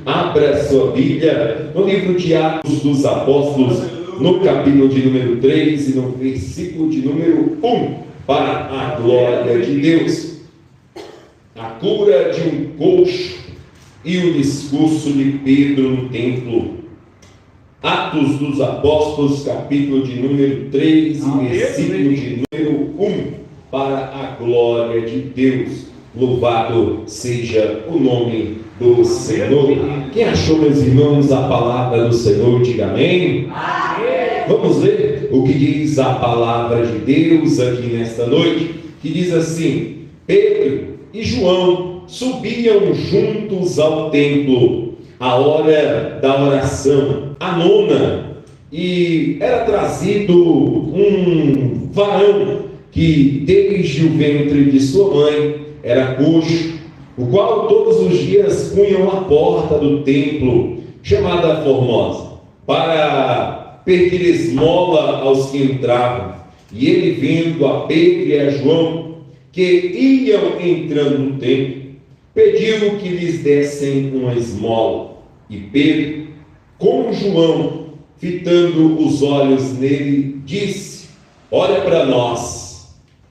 Abra sua Bíblia no livro de Atos dos Apóstolos, no capítulo de número 3 e no versículo de número 1, para a glória de Deus. A cura de um coxo e o discurso de Pedro no templo. Atos dos Apóstolos, capítulo de número 3 e versículo de número 1, para a glória de Deus. Louvado seja o nome do Senhor. Quem achou, meus irmãos, a palavra do Senhor, diga amém. Amém. Vamos ler o que diz a palavra de Deus aqui nesta noite, que diz assim: Pedro e João subiam juntos ao templo, à hora da oração, a nona, e era trazido um varão que desde o ventre de sua mãe era coxo, o qual todos os dias punham à porta do templo, chamada Formosa, para pedir esmola aos que entravam. E ele, vendo a Pedro e a João, que iam entrando no templo, pediu que lhes dessem uma esmola. E Pedro, com João, fitando os olhos nele, disse: olha para nós.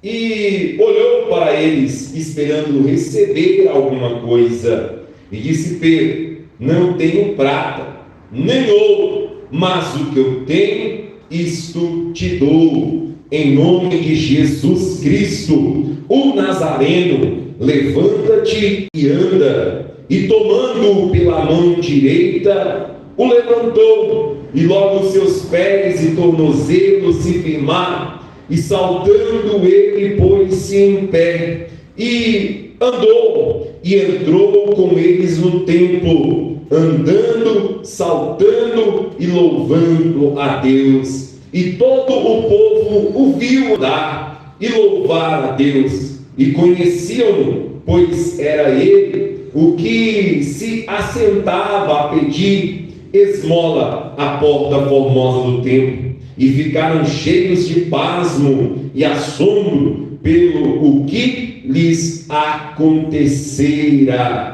E olhou para eles, esperando receber alguma coisa. E disse Pedro: não tenho prata, nem ouro, mas o que eu tenho, isto te dou. Em nome de Jesus Cristo, o Nazareno, levanta-te e anda. E tomando-o pela mão direita, o levantou, e logo seus pés e tornozelos se firmaram. E saltando ele, pôs-se em pé, e andou, e entrou com eles no templo, andando, saltando e louvando a Deus. E todo o povo o viu andar e louvar a Deus, e conheciam-no, pois era ele o que se assentava a pedir esmola à porta formosa do templo. E ficaram cheios de pasmo e assombro pelo o que lhes acontecera.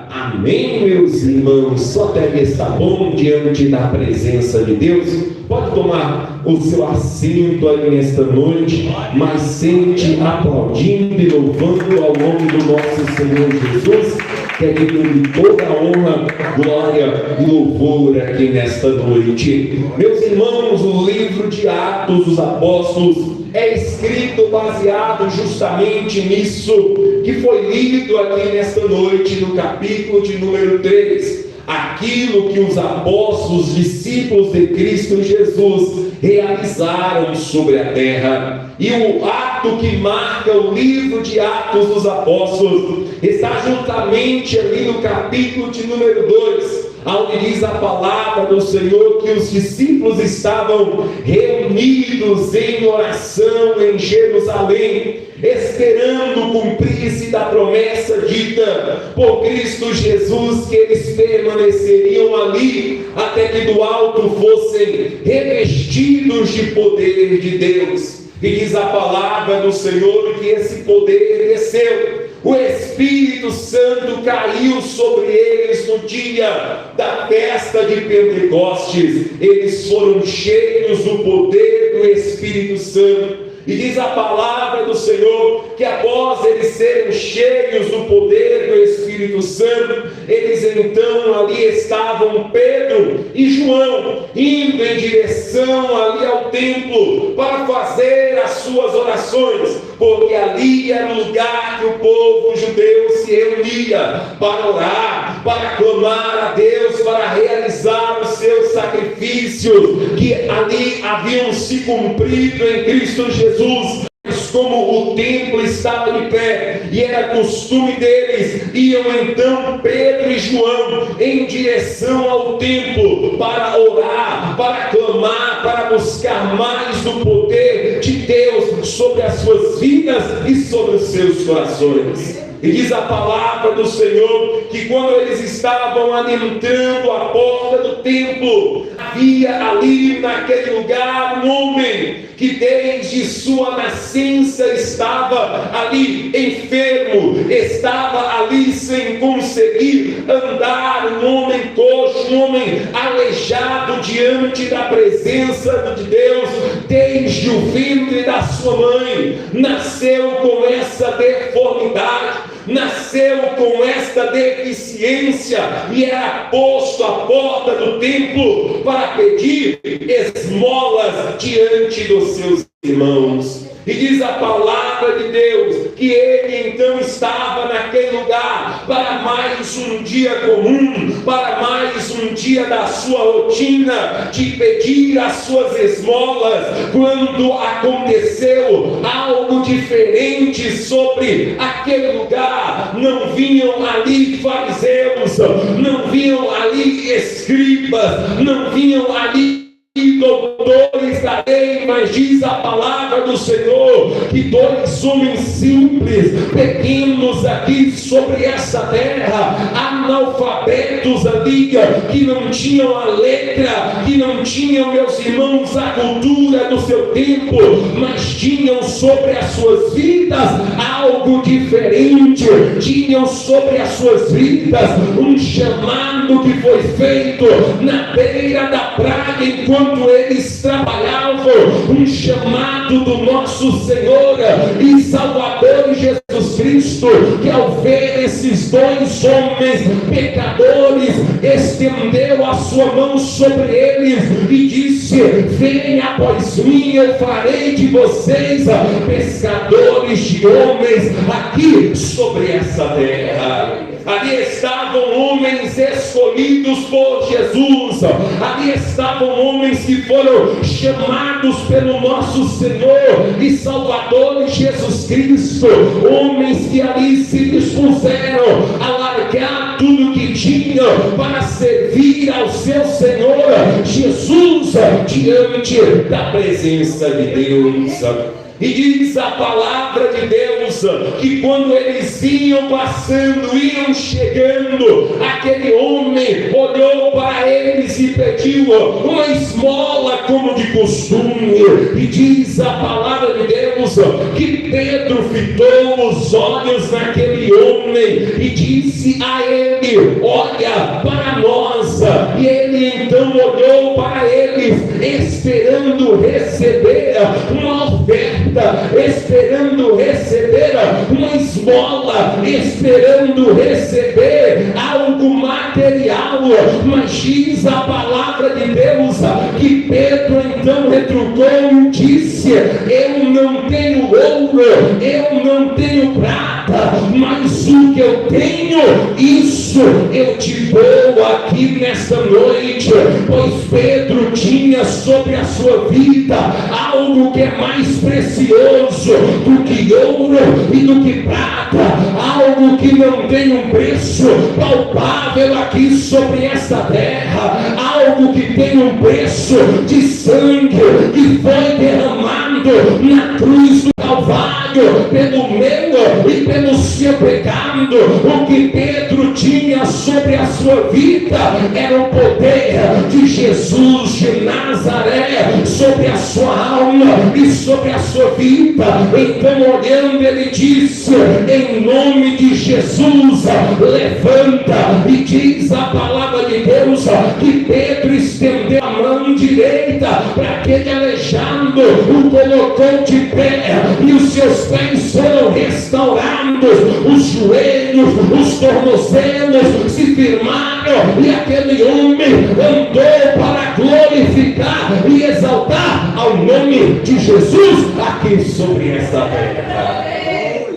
Amém, meus irmãos? Só deve estar bom diante da presença de Deus. Pode tomar o seu assento aí nesta noite, mas sente aplaudindo e louvando ao nome do nosso Senhor Jesus, que é digno de toda a honra, glória e louvor aqui nesta noite. Meus irmãos, o livro de Atos dos Apóstolos é escrito baseado justamente nisso que foi lido aqui nesta noite, no capítulo de número 3. Aquilo que os apóstolos, discípulos de Cristo Jesus, realizaram sobre a terra. E o ato que marca o livro de Atos dos Apóstolos está justamente ali no capítulo de número 2, onde diz a palavra do Senhor que os discípulos estavam reunidos em oração em Jerusalém, esperando cumprir-se da promessa dita por Cristo Jesus, que eles permaneceriam ali até que do alto fossem revestidos de poder de Deus. E diz a palavra do Senhor que esse poder desceu. O Espírito Santo caiu sobre eles no dia da festa de Pentecostes. Eles foram cheios do poder do Espírito Santo. E diz a palavra do Senhor que após eles serem cheios do poder do Espírito Santo, eles então ali estavam, Pedro e João, indo em direção ali ao templo para fazer as suas orações, porque ali era o lugar que o povo judeu se reunia para orar, para clamar a Deus, para realizar os seus sacrifícios que ali haviam se cumprido em Cristo Jesus. Como o templo estava de pé e era costume deles, iam então Pedro e João em direção ao templo para orar, para clamar, para buscar mais do poder de Deus sobre as suas vidas e sobre os seus corações. E diz a palavra do Senhor que quando eles estavam adentrando a porta do templo, a havia ali naquele lugar um homem que desde sua nascença estava ali enfermo, estava ali sem conseguir andar, um homem coxo, um homem aleijado diante da presença de Deus, desde o ventre da sua mãe, nasceu com essa deformidade, nasceu com esta deficiência e era posto à porta do templo para pedir esmolas diante dos seus irmãos. E diz a palavra de Deus que ele então estava naquele lugar para mais um dia comum, para mais um dia da sua rotina de pedir as suas esmolas, quando aconteceu algo diferente sobre aquele lugar. Não vinham ali fariseus, não vinham ali escribas, não vinham ali doutores da lei, mas diz a palavra do Senhor que dois homens simples, pequenos aqui sobre essa terra, analfabetos ali, que não tinham a letra, que não tinham, meus irmãos, a cultura do seu tempo, mas tinham sobre as suas vidas algo diferente, tinham sobre as suas vidas um chamado que foi feito na beira da praia enquanto eles trabalhavam, um chamado do nosso Senhor e Salvador Jesus Cristo, que ao ver esses dois homens pecadores, estendeu a sua mão sobre eles e disse: venha após mim, eu farei de vocês pescadores de homens aqui sobre essa terra. Ali estavam homens escolhidos por Jesus, ali estavam homens que foram chamados pelo nosso Senhor e Salvador Jesus Cristo, homens que ali se dispuseram a largar tudo que tinham para servir ao seu Senhor Jesus diante da presença de Deus. E diz a palavra de Deus que quando eles iam passando, iam chegando, aquele homem olhou para eles e pediu uma esmola como de costume. E diz a palavra de Deus que Pedro fitou os olhos naquele homem e disse a ele: olha para nós. E ele então olhou para eles, esperando receber uma oferta, esperando receber uma esmola, esperando receber algo material. Mas diz a palavra de Deus que Pedro então retrucou e disse: eu não tenho ouro, eu não tenho prata, mas o que eu tenho, isso eu te dou aqui nesta noite. Pois Pedro tinha sobre a sua vida algo que é mais precioso do que ouro e do que prata, algo que não tem um preço palpável aqui sobre esta terra, algo que tem um preço de sangue que foi derramado na cruz do Calvário pelo meu e pelo seu pecado. O que Pedro tinha sobre a sua vida era o poder de Jesus de Nazaré sobre a sua alma e sobre a sua vida. Então, olhando, ele disse: em nome de Jesus, levanta. E diz a palavra de Deus que Pedro estendeu a mão direita para aquele aleijado, o colocou de pé e os seus pés foram restaurados, os joelhos, os tornozelos se firmaram e aquele homem andou para glorificar e exaltar ao nome de Jesus aqui sobre essa terra.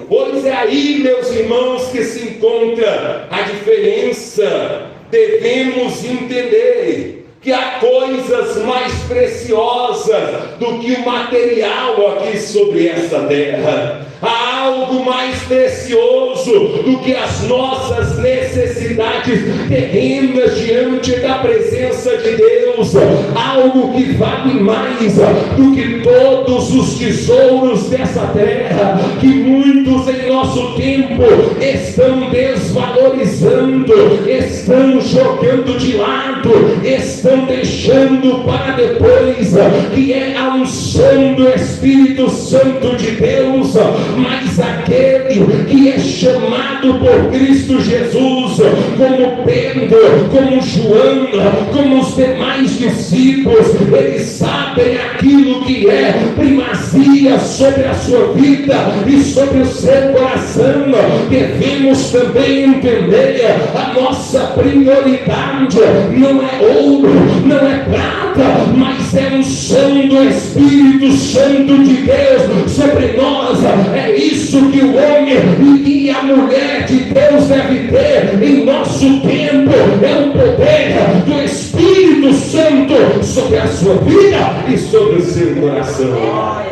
Pois é aí, meus irmãos, que se encontra a diferença. Devemos entender que há coisas mais preciosas do que o material aqui sobre essa terra. Há algo mais precioso do que as nossas necessidades terrenas diante da presença de Deus. Algo que vale mais do que todos os tesouros dessa terra, que muitos em nosso tempo estão desvalorizando, estão jogando de lado, estão deixando para depois, que é a unção do Espírito Santo de Deus. Mas aquele que é chamado por Cristo Jesus, como Pedro, como João, como os demais discípulos, eles sabem aquilo que é primazia sobre a sua vida e sobre o seu coração. Devemos também entender a nossa prioridade não é ouro, não é prata, mas é unção do Espírito Santo de Deus sobre nós. É isso que o homem e a mulher de Deus deve ter em nosso tempo, é o poder do Espírito Santo sobre a sua vida e sobre o seu coração.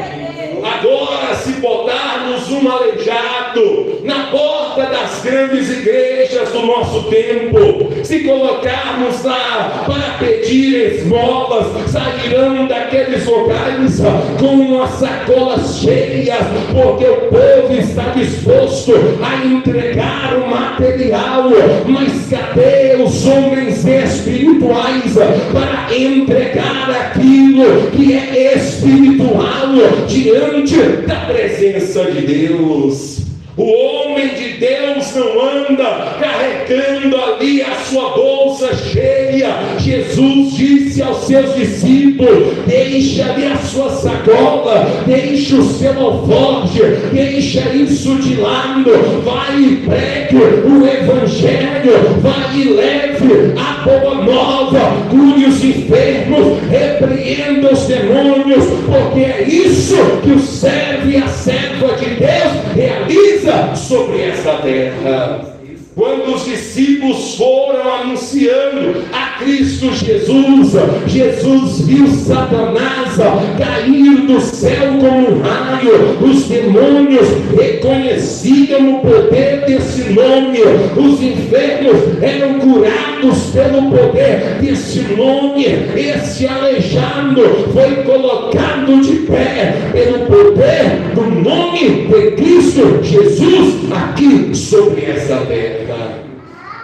Agora, se botarmos um aleijado na porta das grandes igrejas do nosso tempo, se colocarmos lá para pedir esmolas, sairão daqueles locais com as sacolas cheias, porque o povo está disposto a entregar o material. Mas cadê os homens espirituais para entregar aquilo que é espiritual diante da presença de Deus? O homem de Deus não anda carregando ali a sua bolsa cheia. Jesus disse aos seus discípulos: deixa ali a sua sacola, deixa o seu alforje, deixa isso de lado, vai e pregue o evangelho, vai e leve a boa nova, cure os enfermos, repreenda os demônios, porque é isso que o servo e a serva de Deus realiza sobre esta terra. Quando os discípulos foram anunciando a Cristo Jesus, Jesus viu Satanás cair do céu como um raio. Os demônios reconheciam o poder desse nome, os enfermos eram curados pelo poder desse nome. Esse aleijado foi colocado de pé pelo poder do nome de Cristo Jesus aqui sobre essa terra.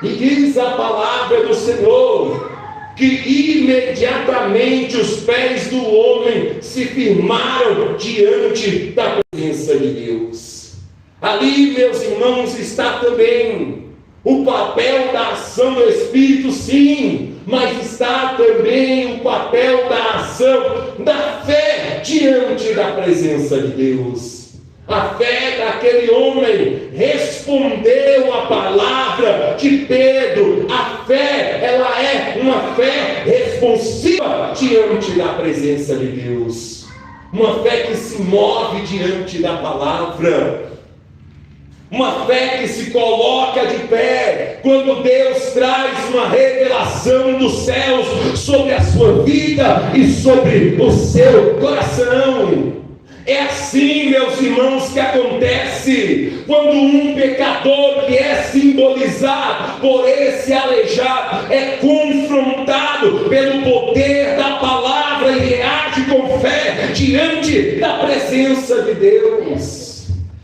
E diz a palavra do Senhor que imediatamente os pés do homem se firmaram diante da presença de Deus. Ali, meus irmãos, está também o papel da ação do Espírito, sim, mas está também o papel da ação da fé diante da presença de Deus. A fé daquele homem respondeu à palavra de Pedro. A fé, ela é uma fé responsiva diante da presença de Deus. Uma fé que se move diante da palavra. Uma fé que se coloca de pé quando Deus traz uma revelação dos céus sobre a sua vida e sobre o seu coração. É assim, meus irmãos, que acontece quando um pecador que é simbolizado por esse aleijado é confrontado pelo poder da palavra e reage com fé diante da presença de Deus.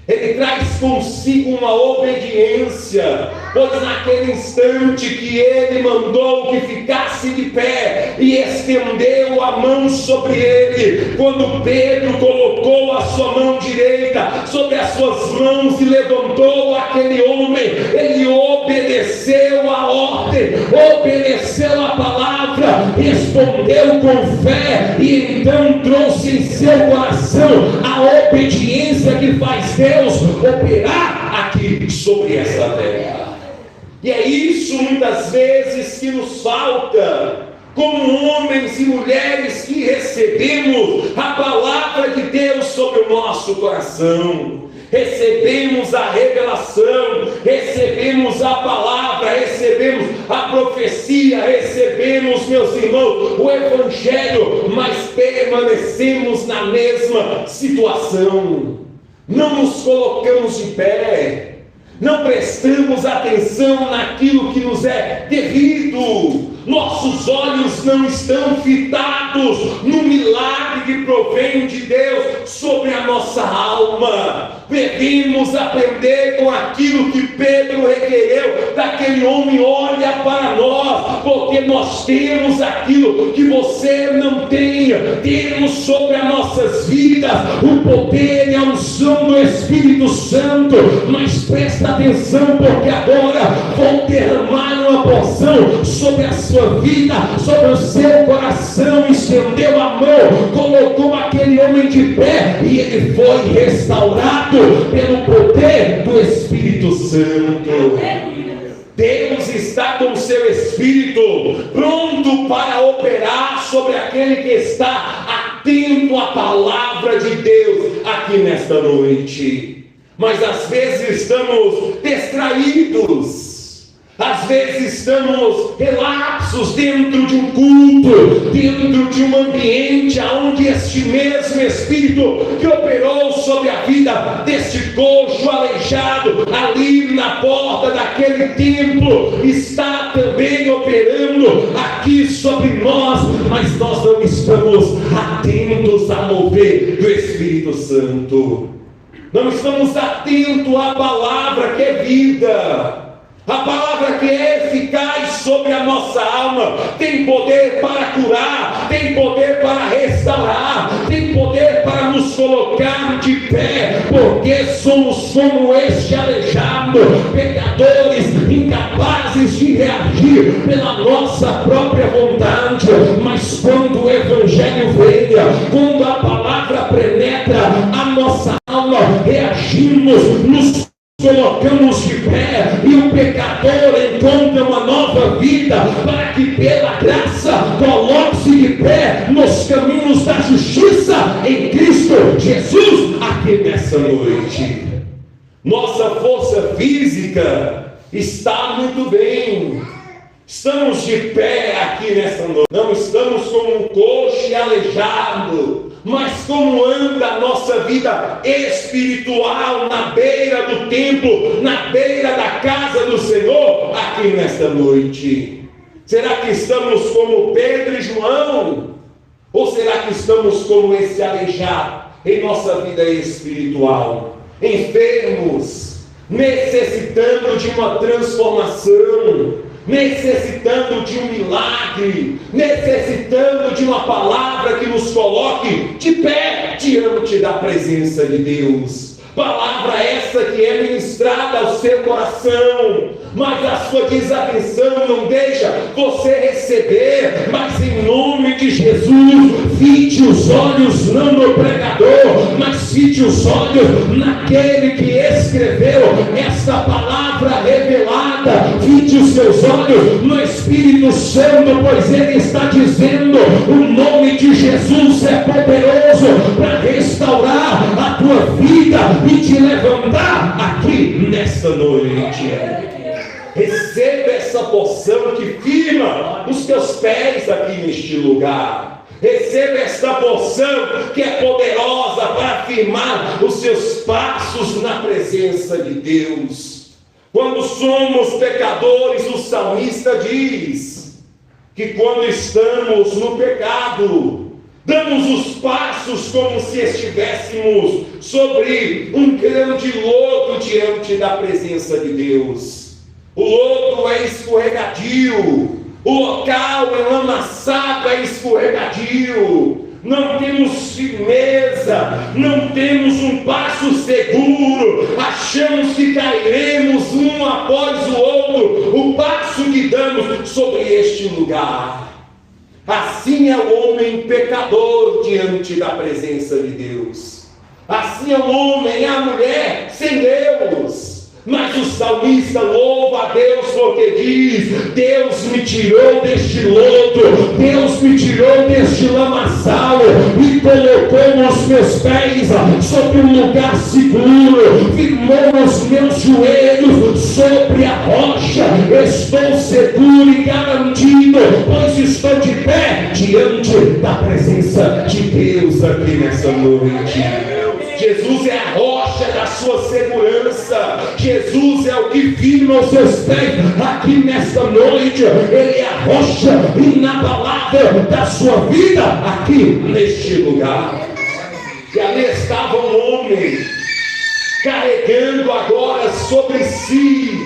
Ele traz consigo uma obediência, pois naquele instante que ele mandou que ficasse de pé e estendeu a mão sobre ele, quando Pedro colocou a sua mão direita sobre as suas mãos e levantou aquele homem, ele obedeceu a ordem, obedeceu a palavra, respondeu com fé e então trouxe em seu coração a obediência que faz Deus operar aqui sobre essa terra. E é isso muitas vezes que nos falta, como homens e mulheres que recebemos a palavra de Deus sobre o nosso coração. Recebemos a revelação, recebemos a palavra, recebemos a profecia, recebemos, meus irmãos, o evangelho, mas permanecemos na mesma situação. não nos colocamos de pé, não prestamos atenção naquilo que nos é devido, nossos olhos não estão fitados no milagre que provém de Deus sobre a nossa alma. Devemos aprender com aquilo que Pedro requereu daquele homem: olha para nós, porque nós temos aquilo que você não tem. Temos sobre as nossas vidas o poder e a unção do Espírito Santo. Mas presta atenção, porque agora vou derramar uma porção sobre a sua vida, sobre o seu coração. Estendeu a mão, colocou aquele homem de pé, e ele foi restaurado pelo poder do Espírito Santo. Deus está com o seu Espírito pronto para operar sobre aquele que está atento à palavra de Deus aqui nesta noite. Mas às vezes estamos distraídos, às vezes estamos relapsos dentro de um culto, dentro de um ambiente onde este mesmo Espírito que operou sobre a vida deste coxo aleijado ali na porta daquele templo está também operando aqui sobre nós, mas nós não estamos atentos ao mover do Espírito Santo. Não estamos atentos à palavra que é vida, a palavra que é eficaz sobre a nossa alma. Tem poder para curar, tem poder para restaurar, tem poder para nos colocar de pé, porque somos como este aleijado, pecadores, incapazes de reagir pela nossa própria vontade. Mas quando o Evangelho venha, quando a palavra penetra a nossa alma, reagimos, nos colocamos de pé, e o pecador encontra uma nova vida, para que pela graça coloque-se de pé nos caminhos da justiça em Cristo Jesus aqui nessa noite. Nossa força física está muito bem, estamos de pé aqui nessa noite, não estamos como um coxo aleijado, mas como anda a nossa vida espiritual na beira do templo, na beira da casa do Senhor aqui nesta noite. Será que estamos como Pedro e João? Ou será que estamos como esse aleijado em nossa vida espiritual? Enfermos, necessitando de uma transformação, necessitando de um milagre, necessitando de uma palavra que nos coloque de pé diante da presença de Deus. Palavra essa que é ministrada ao seu coração, mas a sua desatenção não deixa você receber. Mas em nome de Jesus, fite os olhos não no pregador, mas fite os olhos naquele que escreveu esta palavra revelada. Fite os seus olhos no Espírito Santo, pois ele está dizendo: o nome de Jesus é poderoso para restaurar a tua vida e te levantar aqui nesta noite. Receba essa porção que firma os teus pés aqui neste lugar. Receba esta porção que é poderosa para firmar os seus passos na presença de Deus. Quando somos pecadores, o salmista diz que quando estamos no pecado, damos os passos como se estivéssemos sobre um grão de lodo diante da presença de Deus. O lodo é escorregadio, o local é lamaçado, é escorregadio. Não temos firmeza, não temos um passo seguro, achamos que cairemos um após o outro, o passo que damos sobre este lugar. Assim é o homem pecador diante da presença de Deus. Assim é o homem e a mulher sem Deus. Mas o salmista louva a Deus porque diz: Deus me tirou deste lodo, Deus me tirou deste lamaçal e colocou os meus pés sobre um lugar seguro, firmou os meus joelhos sobre a rocha. Estou seguro e garantido, pois estou de pé diante da presença de Deus aqui nessa noite. Jesus é a rocha da sua segurança. Jesus é o que firma os seus pés aqui nesta noite. Ele é a rocha inabalável da sua vida aqui neste lugar. E ali estava um homem carregando agora sobre si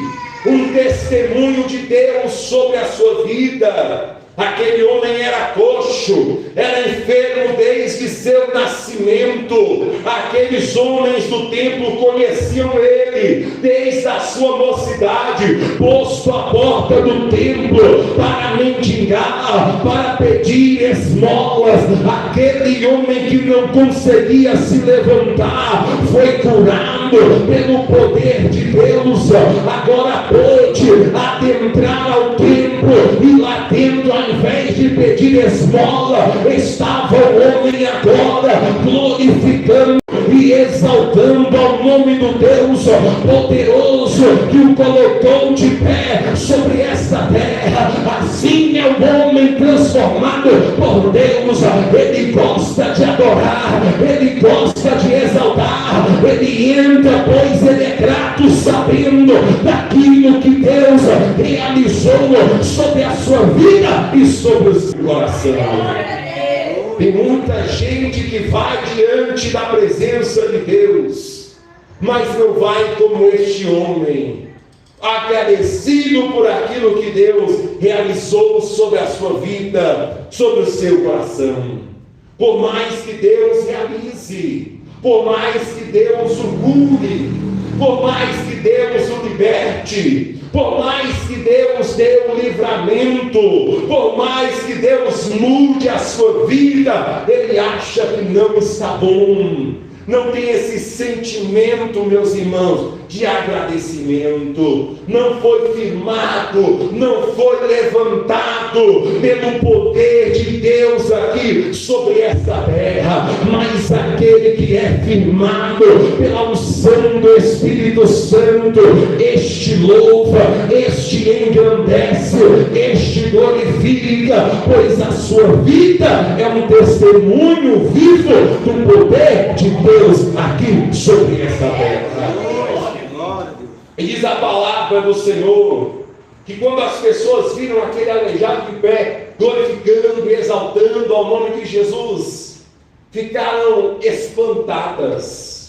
um testemunho de Deus sobre a sua vida. Aquele homem era coxo, era enfermo desde seu nascimento. Aqueles homens do templo conheciam ele desde a sua mocidade, posto à porta do templo para mendigar, para pedir esmolas. Aquele homem que não conseguia se levantar foi curado pelo poder de Deus. Agora pôde adentrar ao templo e lá dentro, ao invés de pedir esmola, estava o homem agora glorificando e exaltando ao nome do Deus poderoso que o colocou de pé sobre esta terra. Assim é o homem transformado por Deus. Ele gosta de adorar, ele gosta de exaltar, ele entra, pois ele é grato, sabendo daquilo que Deus realizou sobre a sua vida e sobre o seu coração. Tem muita gente que vai diante da presença de Deus, mas não vai como este homem, agradecido por aquilo que Deus realizou sobre a sua vida, sobre o seu coração. Por mais que Deus realize, por mais que Deus o cure, por mais que Deus o liberte, por mais que Deus dê o livramento, por mais que Deus mude a sua vida, ele acha que não está bom. Não tem esse sentimento, meus irmãos, de agradecimento. Não foi firmado, não foi levantado pelo poder de Deus aqui sobre essa terra. Mas aquele que é firmado pela unção do Espírito Santo, este louva, este engrandece, este glorifica, pois a sua vida é um testemunho vivo do poder de Deus aqui sobre essa terra. E diz a palavra do Senhor que quando as pessoas viram aquele aleijado de pé, glorificando e exaltando ao nome de Jesus, ficaram espantadas,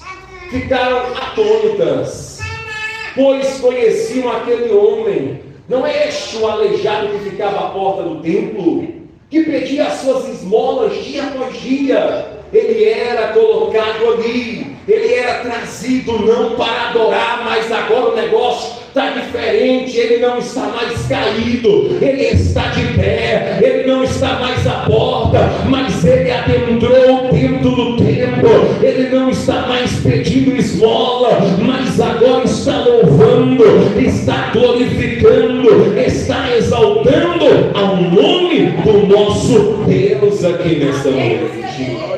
ficaram atônitas, pois conheciam aquele homem. Não é este o aleijado que ficava à porta do templo, que pedia as suas esmolas dia após dia? Ele era colocado ali, ele era trazido não para adorar, mas agora o negócio está diferente. Ele não está mais caído, ele está de pé, ele não está mais à porta, mas ele adentrou dentro do templo. Ele não está mais pedindo esmola, mas agora está louvando, está glorificando, está exaltando ao nome do nosso Deus aqui nesta noite.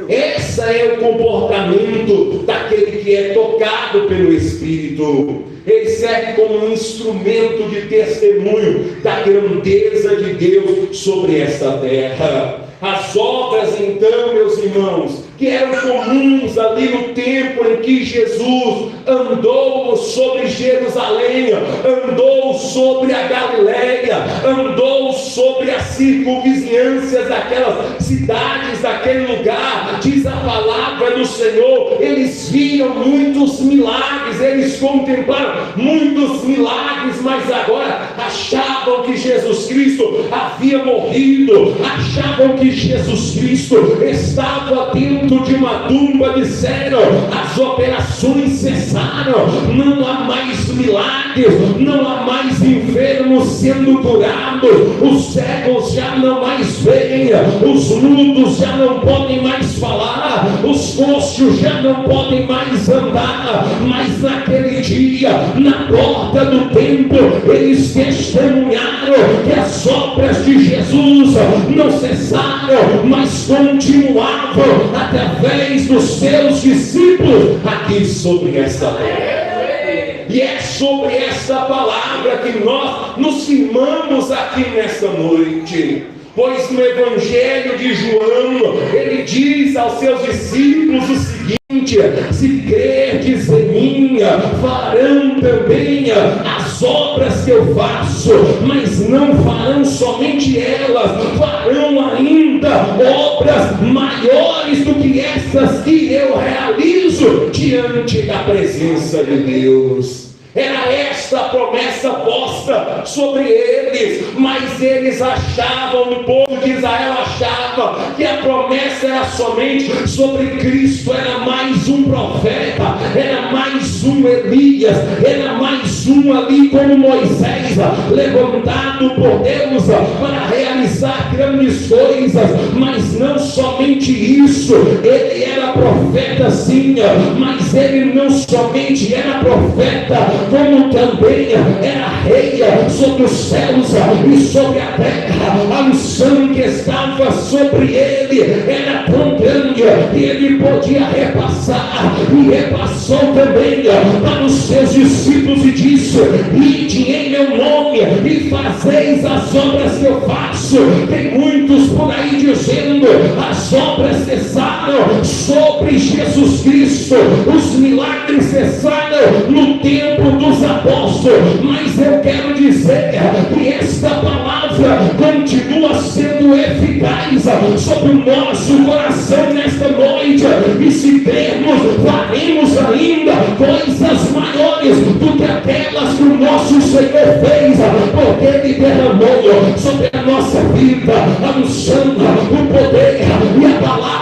Esse é o comportamento daquele que é tocado pelo Espírito. Ele serve como um instrumento de testemunho da grandeza de Deus sobre esta terra. As obras, então, meus irmãos, que eram comuns ali no tempo em que Jesus andou sobre Jerusalém, andou sobre a Galileia, andou sobre as circunvizinhanças daquelas cidades, daquele lugar, diz a palavra do Senhor. Eles viam muitos milagres, eles contemplaram muitos milagres, mas agora achavam que Jesus Cristo havia morrido, achavam que Jesus Cristo estava dentro de uma tumba. Disseram: as operações cessaram, não há mais milagres, não há mais enfermos sendo curados, os cegos já não mais veem, os mudos já não podem mais falar, os coxos já não podem mais andar. Mas naquele dia, na porta do templo, eles testemunharam que as obras de Jesus não cessaram, mas continuavam através dos seus discípulos aqui sobre esta terra. E é sobre esta palavra que nós nos firmamos aqui nesta noite. Pois no Evangelho de João, ele diz aos seus discípulos o seguinte: se crerdes em mim, farão também as obras que eu faço, mas não farão somente elas, farão ainda obras maiores do que essas que eu realizo diante da presença de Deus. Era esta a promessa posta sobre eles, mas eles achavam, o povo de Israel achava que a promessa era somente sobre Cristo, era mais um profeta, era mais um Elias, era mais um ali como Moisés, levantado por Deus para realizar grandes coisas, mas não somente isso, ele era profeta sim, mas ele não somente era profeta, como também era rei sobre os céus e sobre a terra. A unção que estava sobre ele era tão grande que ele podia repassar, e repassou também para os seus discípulos e disse: ide em meu nome e fazeis as obras que eu faço. Tem muitos por aí dizendo: as obras cessaram sobre Jesus Cristo, os milagres cessaram no tempo dos apóstolos, mas eu quero dizer que esta palavra continua sendo eficaz sobre o nosso coração nesta noite, e se crermos, faremos ainda coisas maiores do que aquelas que o nosso Senhor fez, porque ele derramou sobre a nossa vida a unção, o poder e a palavra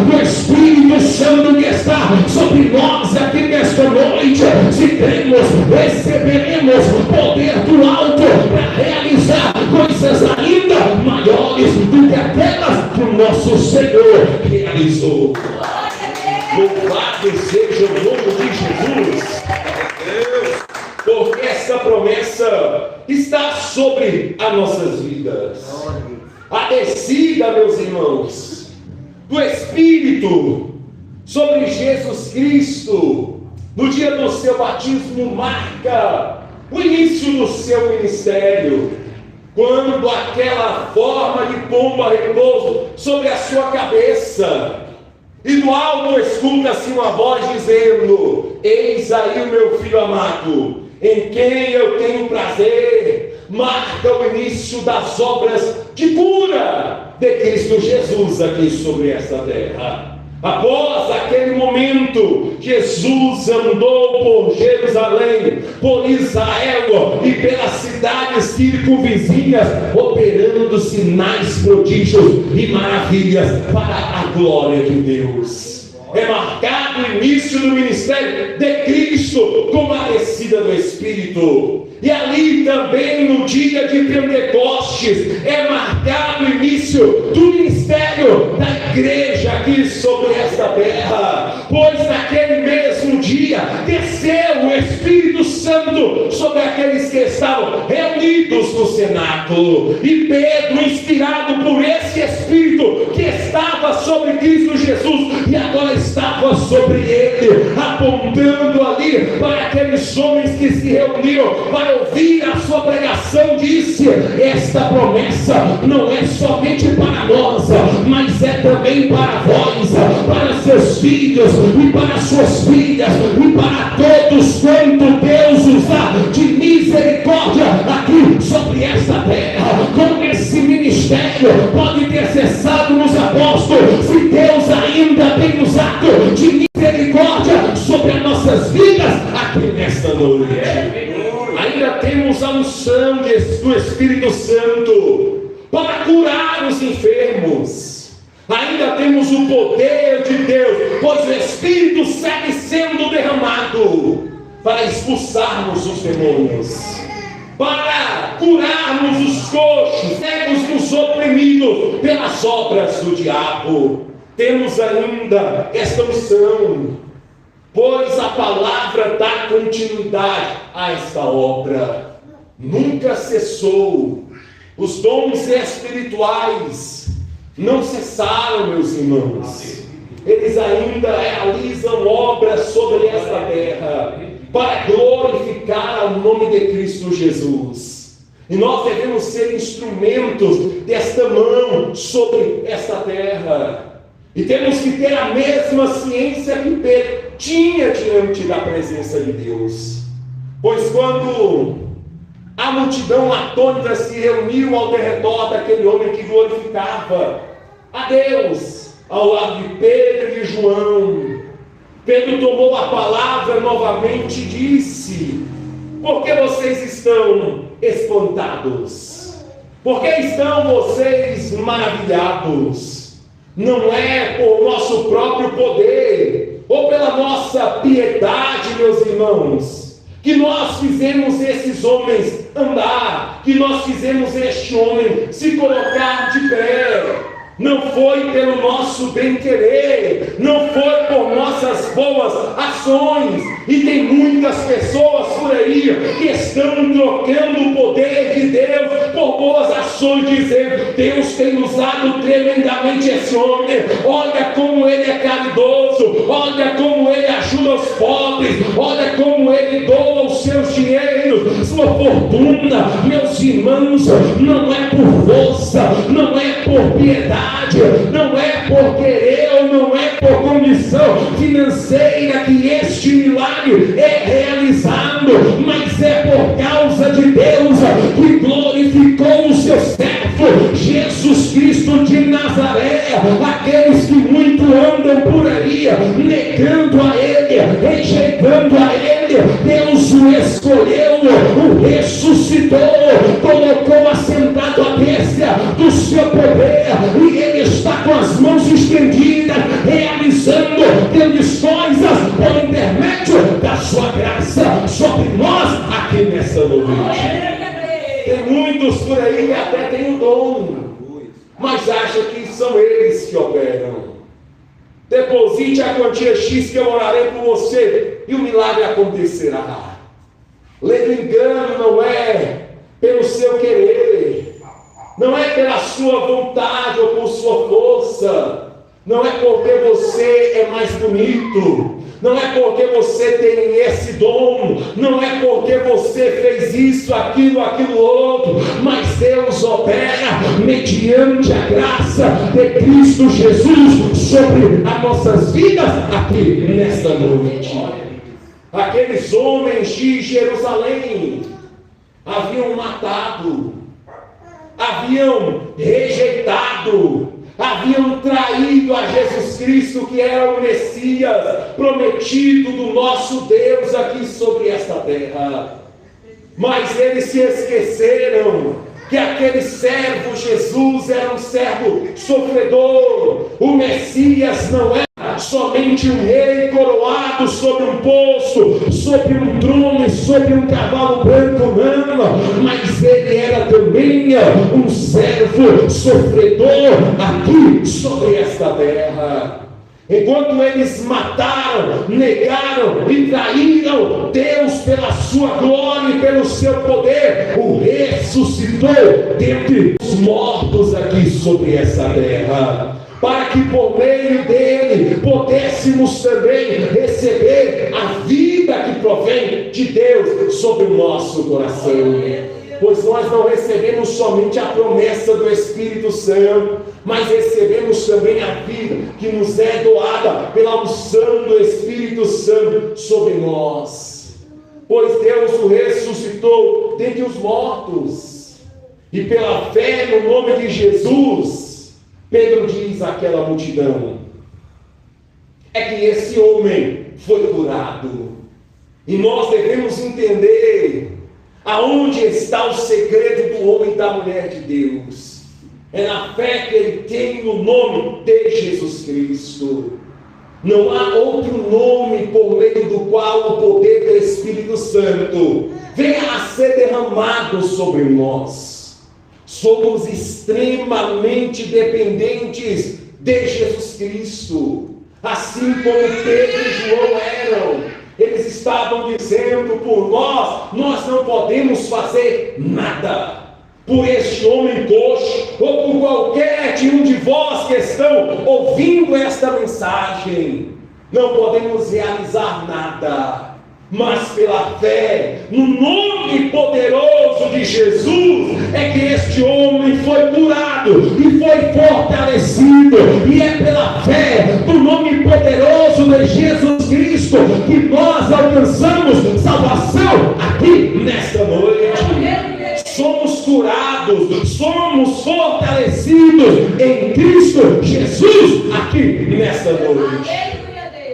do Espírito Santo que está sobre nós aqui nesta noite. Se cremos, receberemos poder do alto para realizar coisas ainda maiores do que aquelas que o nosso Senhor realizou. Louvado seja o nome de Jesus, porque essa promessa está sobre as nossas vidas. A descida, meus irmãos, do Espírito sobre Jesus Cristo no dia do seu batismo marca o início do seu ministério, quando aquela forma de pomba repousa sobre a sua cabeça, e do alto escuta-se uma voz dizendo: eis aí o meu filho amado, em quem eu tenho prazer. Marca o início das obras de cura de Cristo Jesus aqui sobre esta terra. Após aquele momento, Jesus andou por Jerusalém, por Israel e pelas cidades circunvizinhas, operando sinais, prodígios e maravilhas para a glória de Deus. É marcado o início do ministério de Cristo com a descida do Espírito. E ali também no dia de Pentecostes é marcado o início do ministério da igreja aqui sobre esta terra, pois naquele mesmo dia desceu o Espírito Santo sobre aqueles que estavam reunidos no cenáculo, e Pedro, inspirado por esse Espírito que estava sobre Cristo Jesus e agora estava sobre ele, apontando ali para aqueles homens que se reuniram para ouvir a sua pregação, disse: esta promessa não é somente para nós, mas é também para vós, para seus filhos e para suas filhas, e para todos quanto Deus usar de misericórdia aqui sobre esta terra. Como esse ministério pode ter cessado nos apóstolos, se Deus ainda tem usado de misericórdia sobre as nossas vidas aqui nesta noite. Ainda temos a unção do Espírito Santo para curar os enfermos. Ainda temos o poder de Deus, pois o Espírito segue sendo derramado para expulsarmos os demônios, para curarmos os coxos, cegos e os oprimidos pelas obras do diabo. Temos ainda esta unção, pois a palavra dá continuidade a esta obra. Nunca cessou. Os dons espirituais não cessaram, meus irmãos. Eles ainda realizam obras sobre esta terra para glorificar o nome de Cristo Jesus. E nós devemos ser instrumentos desta mão sobre esta terra. E temos que ter a mesma ciência que Pedro, tinha diante da presença de Deus. Pois quando a multidão atônita se reuniu ao derredor daquele homem que glorificava a Deus, ao lado de Pedro e João, Pedro tomou a palavra novamente e disse: por que vocês estão espantados? Por que estão vocês maravilhados? Não é por nosso próprio poder ou pela nossa piedade, meus irmãos, que nós fizemos esses homens andar, que nós fizemos este homem se colocar de pé. Não foi pelo nosso bem-querer, não foi por nossas boas ações. E tem muitas pessoas por aí que estão trocando o poder de Deus por boas ações, dizendo: Deus tem usado tremendamente esse homem, olha como ele é caridoso, olha como ele ajuda os pobres, olha como ele doa os seus dinheiros, sua fortuna. Meus irmãos, não é por força, não é por piedade, não é por querer ou não é por condição financeira que este milagre é realizado, mas é por causa de Deus que glorificou o seu servo Jesus Cristo de Nazaré. Aqueles que muito andam por aí negando a ele, rejeitando a ele, Deus o escolheu, o ressuscitou, colocou assentado à destra do seu poder, e ele está com as mãos estendidas, realizando grandes coisas por intermédio da sua graça sobre nós aqui nessa noite. Tem muitos por aí que até têm o dom, mas acham que são eles que operam. Deposite a quantia X que eu orarei por você e o milagre acontecerá. Lei do engano não é pelo seu querer, não é pela sua vontade ou por sua força, não é porque você é mais bonito, não é porque você tem esse dom, não é porque você fez isso, aquilo outro, mas Deus opera mediante a graça de Cristo Jesus sobre as nossas vidas aqui nesta noite. Aqueles homens de Jerusalém haviam matado, haviam rejeitado, haviam traído a Jesus Cristo, que era o Messias prometido do nosso Deus aqui sobre esta terra. Mas eles se esqueceram que aquele servo Jesus era um servo sofredor. O Messias não era somente um rei coroado sobre um poço, sobre um trono e sobre um cavalo branco, não, mas ele era também um servo sofredor aqui sobre esta terra. Enquanto eles mataram, negaram e traíram Deus pela sua glória e pelo seu poder, o ressuscitou dentre os mortos aqui sobre essa terra, para que por meio dele pudéssemos também receber a vida que provém de Deus sobre o nosso coração. Pois nós não recebemos somente a promessa do Espírito Santo, mas recebemos também a vida que nos é doada pela unção do Espírito Santo sobre nós. Pois Deus o ressuscitou dentre os mortos, e pela fé no nome de Jesus, Pedro diz àquela multidão, é que esse homem foi curado. E nós devemos entender aonde está o segredo do homem e da mulher de Deus. É na fé que ele tem no nome de Jesus Cristo. Não há outro nome por meio do qual o poder do Espírito Santo venha a ser derramado sobre nós. Somos extremamente dependentes de Jesus Cristo, assim como Pedro e João eram. Eles estavam dizendo por nós não podemos fazer nada. Por este homem coxo, ou por qualquer de um de vós que estão ouvindo esta mensagem, não podemos realizar nada. Mas pela fé, no nome poderoso de Jesus, é que este homem foi curado e foi fortalecido. E é pela fé, no nome poderoso de Jesus Cristo, que nós alcançamos salvação aqui nesta noite. Somos curados, somos fortalecidos em Cristo Jesus aqui nesta noite.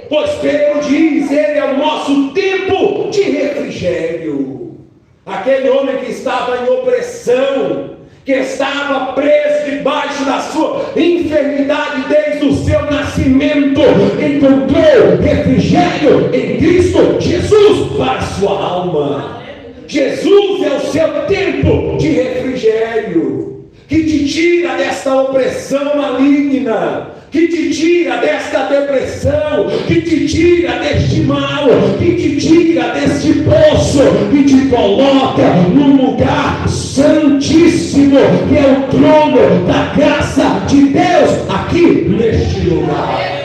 Pois Pedro diz, ele é o nosso tempo de refrigério. Aquele homem que estava em opressão, que estava preso debaixo da sua enfermidade desde o seu nascimento, encontrou refrigério em Cristo Jesus para a sua alma. Jesus é o seu tempo de refrigério, que te tira desta opressão maligna, que te tira desta depressão, que te tira deste mal, que te tira deste poço, que te coloca num lugar santíssimo, que é o trono da graça de Deus aqui neste lugar.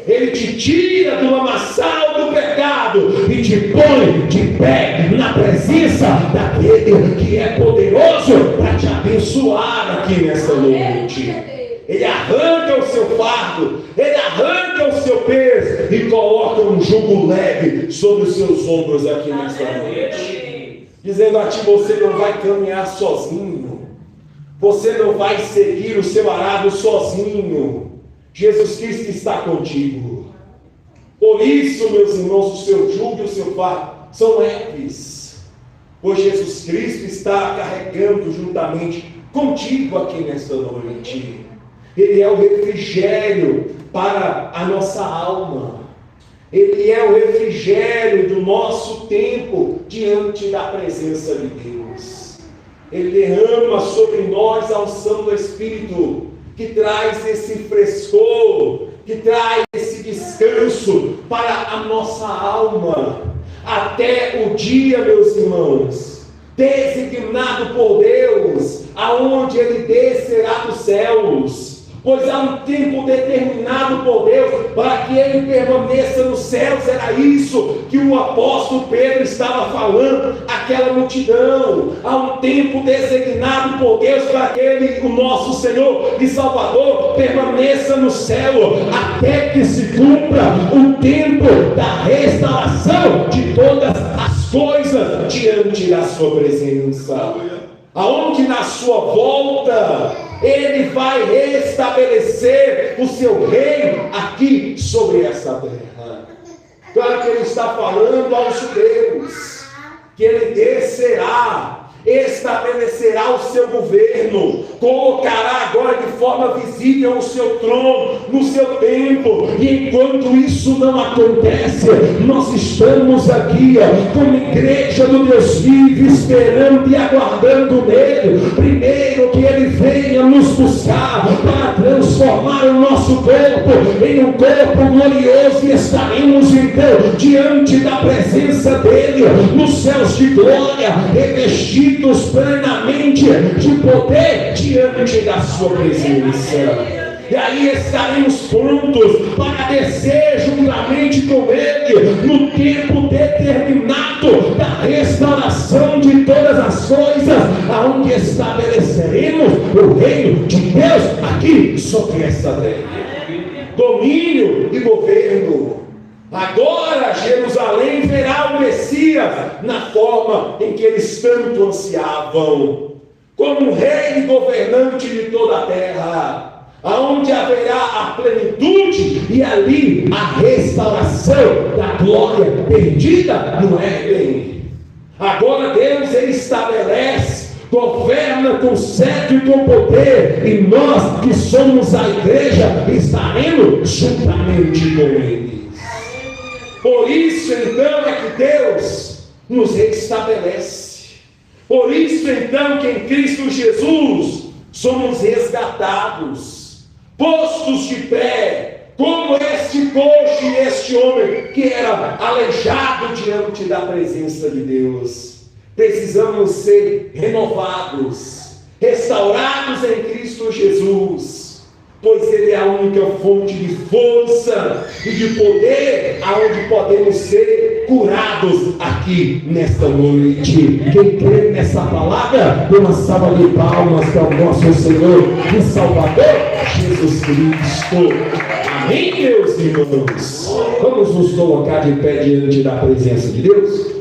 Ele te tira do lamaçal do pecado e te põe de pé na presença daquele que é poderoso para te abençoar aqui nessa noite. Ele arranca o seu fardo, ele arranca o seu peso e coloca um jugo leve sobre os seus ombros aqui nessa noite, dizendo a ti: você não vai caminhar sozinho, você não vai seguir o seu arado sozinho. Jesus Cristo está contigo. Por isso, meus irmãos, o seu jugo e o seu fardo são leves, pois Jesus Cristo está carregando juntamente contigo aqui nesta noite. Ele é o refrigério para a nossa alma. Ele é o refrigério do nosso tempo diante da presença de Deus. Ele derrama sobre nós a unção do Espírito, que traz esse frescor, que traz esse descanso para a nossa alma, até o dia, meus irmãos, designado por Deus, aonde Ele descerá dos céus. Pois há um tempo determinado por Deus para que Ele permaneça nos céus. Era isso que o apóstolo Pedro estava falando àquela multidão. Há um tempo designado por Deus para que Ele, o nosso Senhor e Salvador, permaneça no céu, até que se cumpra o tempo da restauração de todas as coisas diante da sua presença. Aonde na sua volta Ele vai restabelecer o seu reino aqui sobre essa terra. Claro que Ele está falando aos judeus que Ele descerá, estabelecerá o seu governo, colocará agora de forma visível o seu trono no seu templo. E enquanto isso não acontece, nós estamos aqui como igreja do Deus vivo, esperando e aguardando nele, primeiro que Ele venha nos buscar para transformar o nosso corpo em um corpo glorioso, e estaremos então diante da presença dele nos céus de glória, revestidos plenamente de poder diante da sua presença. E aí estaremos prontos para descer juntamente com Ele no tempo determinado da restauração de todas as coisas, aonde estabeleceremos o reino de Deus aqui sobre essa terra. Domínio e governo. Agora Jerusalém verá o Messias na forma em que eles tanto ansiavam, como rei e governante de toda a terra, aonde haverá a plenitude e ali a restauração da glória perdida no Éden. Agora Deus, Ele estabelece, governa com cetro e com poder, e nós que somos a igreja estaremos juntamente com Ele. Por isso então é que Deus nos restabelece. Por isso então que em Cristo Jesus somos resgatados, postos de pé, como este coxo e este homem que era aleijado diante da presença de Deus. Precisamos ser renovados, restaurados em Cristo Jesus, pois Ele é a única fonte de força e de poder, aonde podemos ser curados aqui nesta noite. Quem crê nessa palavra, dê uma salva de palmas para o nosso Senhor e Salvador Jesus Cristo. Amém. Amém, meus irmãos? Vamos nos colocar de pé diante da presença de Deus?